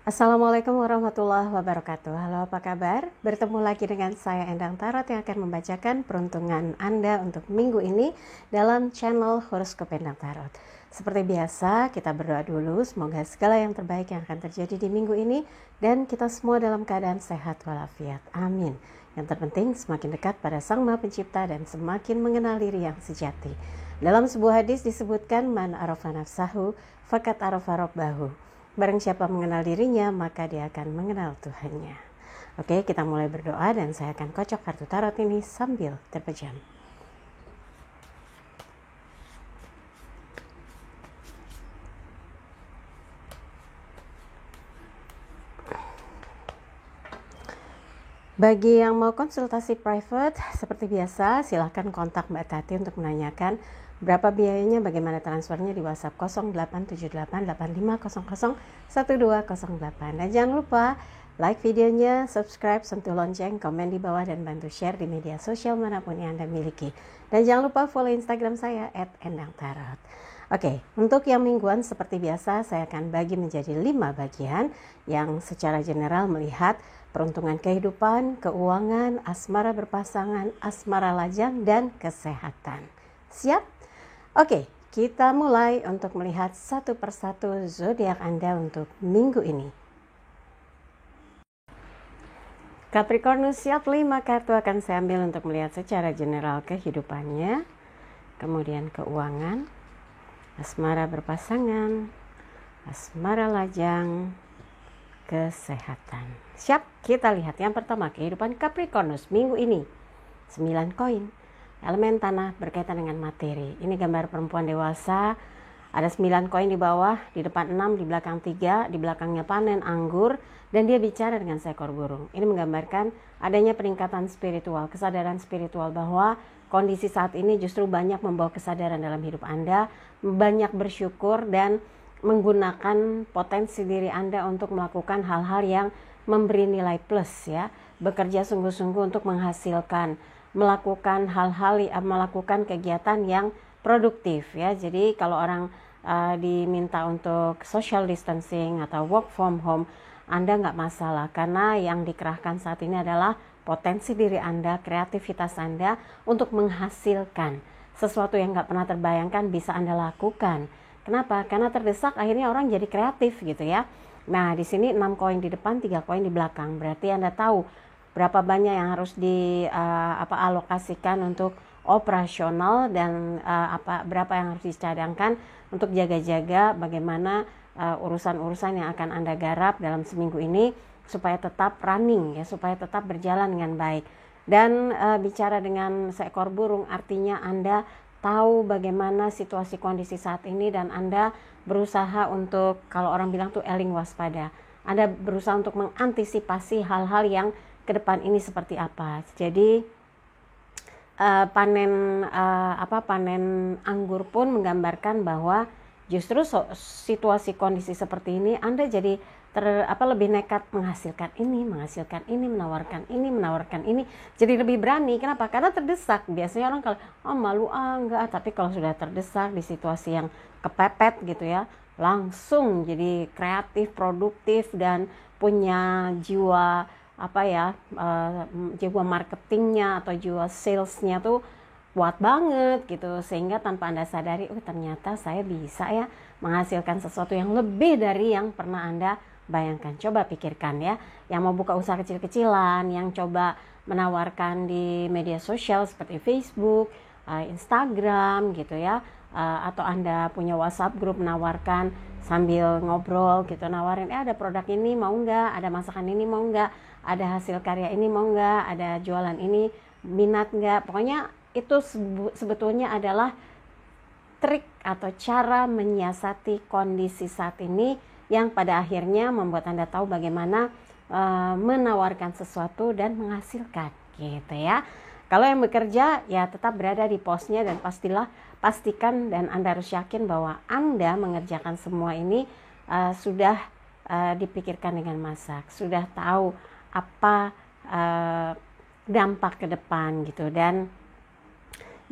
Assalamualaikum warahmatullahi wabarakatuh. Halo, apa kabar? Bertemu lagi dengan saya Endang Tarot yang akan membacakan peruntungan Anda untuk minggu ini dalam channel Horoskop Endang Tarot. Seperti biasa, kita berdoa dulu semoga segala yang terbaik yang akan terjadi di minggu ini dan kita semua dalam keadaan sehat walafiat. Amin. Yang terpenting semakin dekat pada Sang Maha Pencipta dan semakin mengenal diri yang sejati. Dalam sebuah hadis disebutkan man arafa nafsahu faqad arafa rabbahu. Barang siapa mengenal dirinya, maka dia akan mengenal Tuhannya. Oke, kita mulai berdoa dan saya akan kocok kartu tarot ini sambil terpejam. Bagi yang mau konsultasi private, seperti biasa, silahkan kontak Mbak Tati untuk menanyakan berapa biayanya, bagaimana transfernya di WhatsApp 087885001208. Dan jangan lupa like videonya, subscribe, sentuh lonceng, komen di bawah, dan bantu share di media sosial manapun yang Anda miliki. Dan jangan lupa follow Instagram saya @endangtarot. Oke, untuk yang mingguan seperti biasa saya akan bagi menjadi 5 bagian yang secara general melihat peruntungan kehidupan, keuangan, asmara berpasangan, asmara lajang, dan kesehatan. Siap? Oke, kita mulai untuk melihat satu persatu zodiak Anda untuk minggu ini. Capricornus siap, 5 kartu akan saya ambil untuk melihat secara general kehidupannya, kemudian keuangan, asmara berpasangan, asmara lajang, kesehatan. Siap, kita lihat yang pertama kehidupan Capricornus minggu ini. 9 koin, elemen tanah berkaitan dengan materi. Ini gambar perempuan dewasa, ada 9 koin di bawah, di depan 6, di belakang 3, di belakangnya panen anggur, dan dia bicara dengan seekor burung. Ini menggambarkan adanya peningkatan spiritual, kesadaran spiritual bahwa kondisi saat ini justru banyak membawa kesadaran dalam hidup Anda, banyak bersyukur dan menggunakan potensi diri Anda untuk melakukan hal-hal yang memberi nilai plus ya, bekerja sungguh-sungguh untuk menghasilkan, melakukan hal-hal, melakukan kegiatan yang produktif ya. Jadi kalau orang diminta untuk social distancing atau work from home, Anda nggak masalah karena yang dikerahkan saat ini adalah potensi diri Anda, kreativitas Anda untuk menghasilkan sesuatu yang nggak pernah terbayangkan bisa Anda lakukan. Kenapa? Karena terdesak akhirnya orang jadi kreatif gitu ya. Nah, di sini 6 koin di depan, 3 koin di belakang. Berarti Anda tahu berapa banyak yang harus dialokasikan untuk operasional dan berapa yang harus dicadangkan untuk jaga-jaga bagaimana urusan-urusan yang akan Anda garap dalam seminggu ini supaya tetap running ya, supaya tetap berjalan dengan baik. Dan bicara dengan seekor burung artinya Anda tahu bagaimana situasi kondisi saat ini dan Anda berusaha untuk, kalau orang bilang tuh eling waspada. Anda berusaha untuk mengantisipasi hal-hal yang ke depan ini seperti apa. Jadi panen anggur pun menggambarkan bahwa justru situasi kondisi seperti ini Anda jadi lebih nekat menghasilkan ini, menawarkan ini, jadi lebih berani. Kenapa? Karena terdesak. Biasanya orang kalau malu enggak, tapi kalau sudah terdesak di situasi yang kepepet gitu ya, langsung jadi kreatif, produktif dan punya jiwa jiwa marketingnya atau jiwa salesnya tuh kuat banget gitu, sehingga tanpa Anda sadari ternyata saya bisa ya menghasilkan sesuatu yang lebih dari yang pernah Anda bayangkan. Coba pikirkan ya, yang mau buka usaha kecil-kecilan, yang coba menawarkan di media sosial seperti Facebook, Instagram gitu ya, atau Anda punya WhatsApp grup menawarkan sambil ngobrol gitu, nawarin ada produk ini mau nggak, ada masakan ini mau nggak, ada hasil karya ini mau nggak, ada jualan ini minat nggak. Pokoknya itu sebetulnya adalah trik atau cara menyiasati kondisi saat ini yang pada akhirnya membuat Anda tahu bagaimana menawarkan sesuatu dan menghasilkan gitu ya. Kalau yang bekerja ya tetap berada di posnya dan pastikan dan Anda harus yakin bahwa Anda mengerjakan semua ini sudah dipikirkan dengan masak, sudah tahu apa dampak ke depan gitu, dan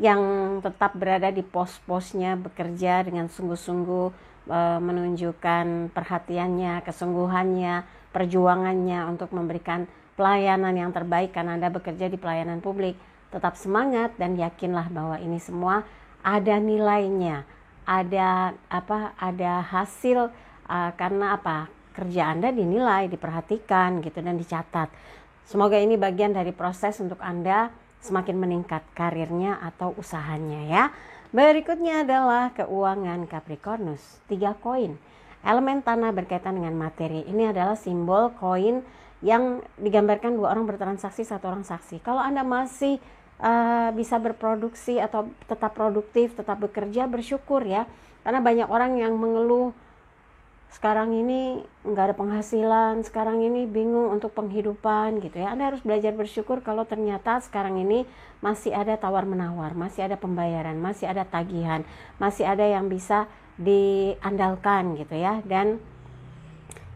yang tetap berada di pos-posnya bekerja dengan sungguh-sungguh menunjukkan perhatiannya, kesungguhannya, perjuangannya untuk memberikan pelayanan yang terbaik karena Anda bekerja di pelayanan publik. Tetap semangat dan yakinlah bahwa ini semua ada nilainya, ada hasil karena kerja Anda dinilai, diperhatikan gitu dan dicatat. Semoga ini bagian dari proses untuk Anda semakin meningkat karirnya atau usahanya ya. Berikutnya adalah keuangan Capricornus, 3 koin. Elemen tanah berkaitan dengan materi. Ini adalah simbol koin yang digambarkan 2 orang bertransaksi, 1 orang saksi. Kalau Anda masih bisa berproduksi atau tetap produktif, tetap bekerja, bersyukur ya. Karena banyak orang yang mengeluh, sekarang ini nggak ada penghasilan, sekarang ini bingung untuk penghidupan gitu ya. Anda harus belajar bersyukur kalau ternyata sekarang ini masih ada tawar-menawar, masih ada pembayaran, masih ada tagihan, masih ada yang bisa diandalkan gitu ya. Dan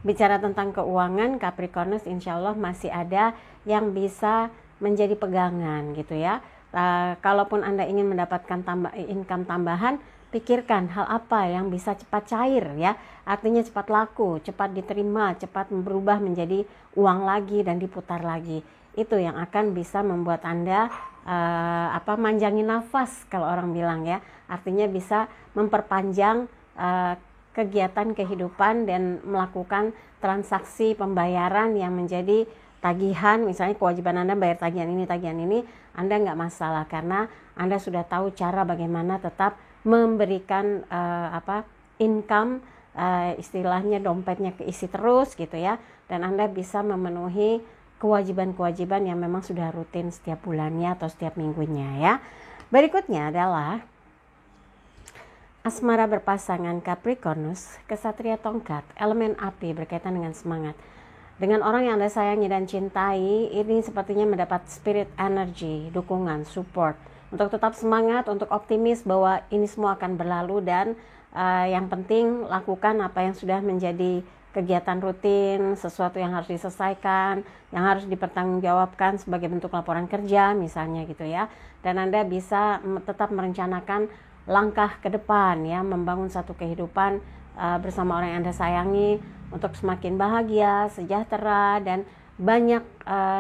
bicara tentang keuangan Capricornus, insya Allah masih ada yang bisa menjadi pegangan gitu ya. Kalaupun Anda ingin mendapatkan income tambahan, pikirkan hal apa yang bisa cepat cair ya, artinya cepat laku, cepat diterima, cepat berubah menjadi uang lagi dan diputar lagi. Itu yang akan bisa membuat Anda manjangin nafas kalau orang bilang ya, artinya bisa memperpanjang kegiatan kehidupan dan melakukan transaksi pembayaran yang menjadi tagihan. Misalnya kewajiban Anda bayar tagihan ini, Anda nggak masalah karena Anda sudah tahu cara bagaimana tetap memberikan income, istilahnya dompetnya keisi terus gitu ya, dan Anda bisa memenuhi kewajiban-kewajiban yang memang sudah rutin setiap bulannya atau setiap minggunya ya. Berikutnya adalah asmara berpasangan Capricornus, kesatria tongkat, elemen api berkaitan dengan semangat. Dengan orang yang Anda sayangi dan cintai, ini sepertinya mendapat spirit energy, dukungan, support untuk tetap semangat, untuk optimis bahwa ini semua akan berlalu dan yang penting lakukan apa yang sudah menjadi kegiatan rutin, sesuatu yang harus diselesaikan, yang harus dipertanggungjawabkan sebagai bentuk laporan kerja misalnya gitu ya. Dan Anda bisa tetap merencanakan langkah ke depan ya, membangun satu kehidupan bersama orang yang Anda sayangi untuk semakin bahagia, sejahtera, dan banyak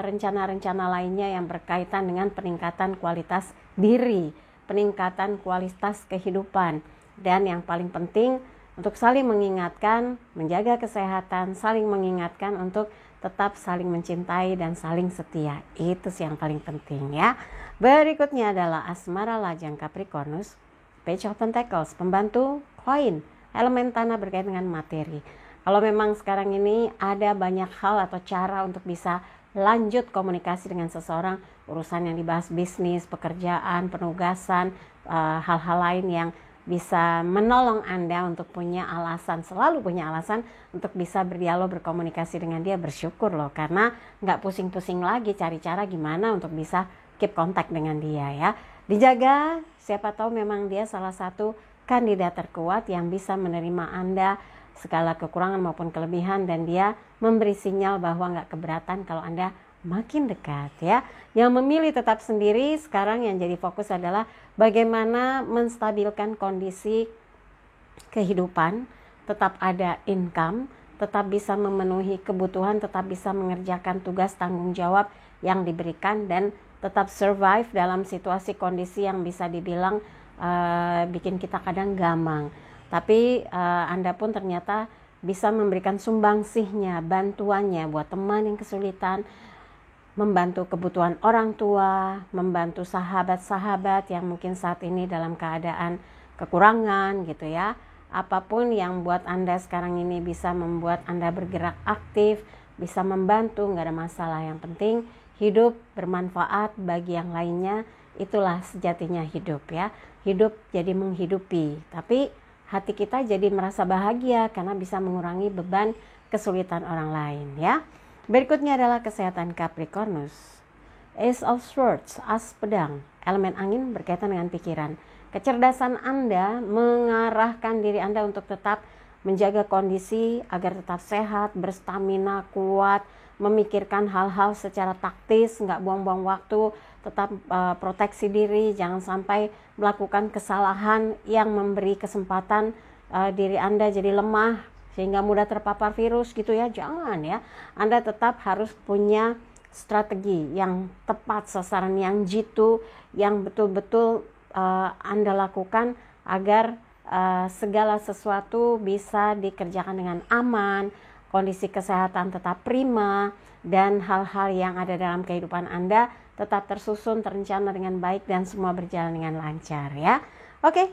rencana-rencana lainnya yang berkaitan dengan peningkatan kualitas diri, peningkatan kualitas kehidupan, dan yang paling penting untuk saling mengingatkan, menjaga kesehatan, saling mengingatkan untuk tetap saling mencintai dan saling setia. Itu sih yang paling penting ya. Berikutnya adalah asmara lajang Capricornus, Page of Pentacles, pembantu koin, elemen tanah berkaitan dengan materi. Kalau memang sekarang ini ada banyak hal atau cara untuk bisa lanjut komunikasi dengan seseorang, urusan yang dibahas bisnis, pekerjaan, penugasan, hal-hal lain yang bisa menolong Anda untuk punya alasan, selalu punya alasan untuk bisa berdialog, berkomunikasi dengan dia, bersyukur loh, karena nggak pusing-pusing lagi cari cara gimana untuk bisa keep kontak dengan dia ya. Dijaga, siapa tahu memang dia salah satu kandidat terkuat yang bisa menerima Anda segala kekurangan maupun kelebihan, dan dia memberi sinyal bahwa nggak keberatan kalau Anda makin dekat ya. Yang memilih tetap sendiri, sekarang yang jadi fokus adalah bagaimana menstabilkan kondisi kehidupan, tetap ada income, tetap bisa memenuhi kebutuhan, tetap bisa mengerjakan tugas tanggung jawab yang diberikan, dan tetap survive dalam situasi kondisi yang bisa dibilang bikin kita kadang gamang. Tapi Anda pun ternyata bisa memberikan sumbangsihnya, bantuannya buat teman yang kesulitan, membantu kebutuhan orang tua, membantu sahabat-sahabat yang mungkin saat ini dalam keadaan kekurangan gitu ya. Apapun yang buat Anda sekarang ini bisa membuat Anda bergerak aktif, bisa membantu, nggak ada masalah. Yang penting hidup bermanfaat bagi yang lainnya, itulah sejatinya hidup ya. Hidup jadi menghidupi, tapi hati kita jadi merasa bahagia karena bisa mengurangi beban kesulitan orang lain ya. Berikutnya adalah kesehatan Capricornus, Ace of Swords, as pedang, elemen angin berkaitan dengan pikiran. Kecerdasan Anda mengarahkan diri Anda untuk tetap menjaga kondisi agar tetap sehat, berstamina, kuat, memikirkan hal-hal secara taktis, nggak buang-buang waktu, tetap proteksi diri, jangan sampai melakukan kesalahan yang memberi kesempatan diri Anda jadi lemah sehingga mudah terpapar virus gitu ya. Jangan ya. Anda tetap harus punya strategi yang tepat sasaran, yang jitu, yang betul-betul Anda lakukan agar segala sesuatu bisa dikerjakan dengan aman, kondisi kesehatan tetap prima, dan hal-hal yang ada dalam kehidupan Anda tetap tersusun, terencana dengan baik, dan semua berjalan dengan lancar ya. Oke,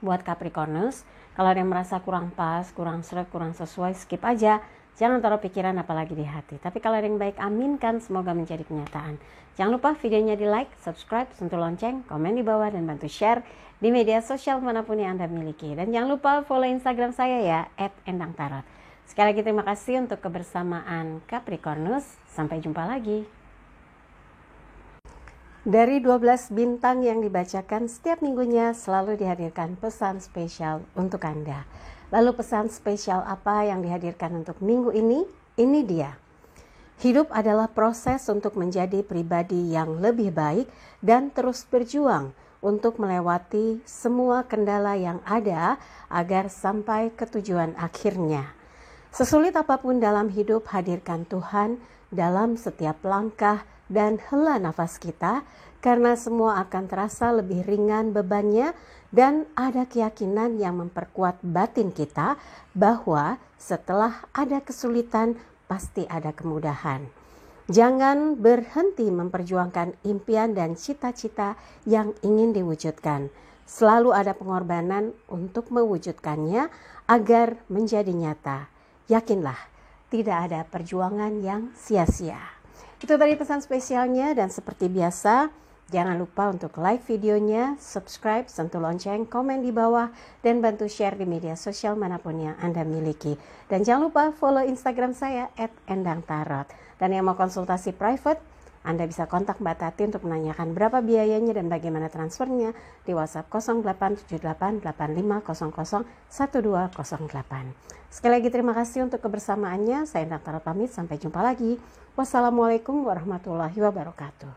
buat Capricornus, kalau ada yang merasa kurang pas, kurang seret, kurang sesuai, skip aja. Jangan taruh pikiran apalagi di hati. Tapi kalau ada yang baik, aminkan, semoga menjadi kenyataan. Jangan lupa videonya di like, subscribe, sentuh lonceng, komen di bawah, dan bantu share di media sosial manapun yang Anda miliki. Dan jangan lupa follow Instagram saya ya, @endangtarot. Sekali lagi terima kasih untuk kebersamaan Capricornus. Sampai jumpa lagi. Dari 12 bintang yang dibacakan setiap minggunya selalu dihadirkan pesan spesial untuk Anda. Lalu pesan spesial apa yang dihadirkan untuk minggu ini? Ini dia. Hidup adalah proses untuk menjadi pribadi yang lebih baik dan terus berjuang untuk melewati semua kendala yang ada agar sampai ke tujuan akhirnya. Sesulit apapun dalam hidup, hadirkan Tuhan dalam setiap langkah dan hela nafas kita, karena semua akan terasa lebih ringan bebannya, dan ada keyakinan yang memperkuat batin kita bahwa setelah ada kesulitan pasti ada kemudahan. Jangan berhenti memperjuangkan impian dan cita-cita yang ingin diwujudkan. Selalu ada pengorbanan untuk mewujudkannya agar menjadi nyata. Yakinlah, tidak ada perjuangan yang sia-sia. Itu tadi pesan spesialnya, dan seperti biasa, jangan lupa untuk like videonya, subscribe, sentuh lonceng, komen di bawah, dan bantu share di media sosial manapun yang Anda miliki. Dan jangan lupa follow Instagram saya @endangtarot. Dan yang mau konsultasi private, Anda bisa kontak Mbak Tati untuk menanyakan berapa biayanya dan bagaimana transfernya di WhatsApp 087885001208. Sekali lagi terima kasih untuk kebersamaannya. Saya Endang Tarot pamit, sampai jumpa lagi. Wassalamualaikum warahmatullahi wabarakatuh.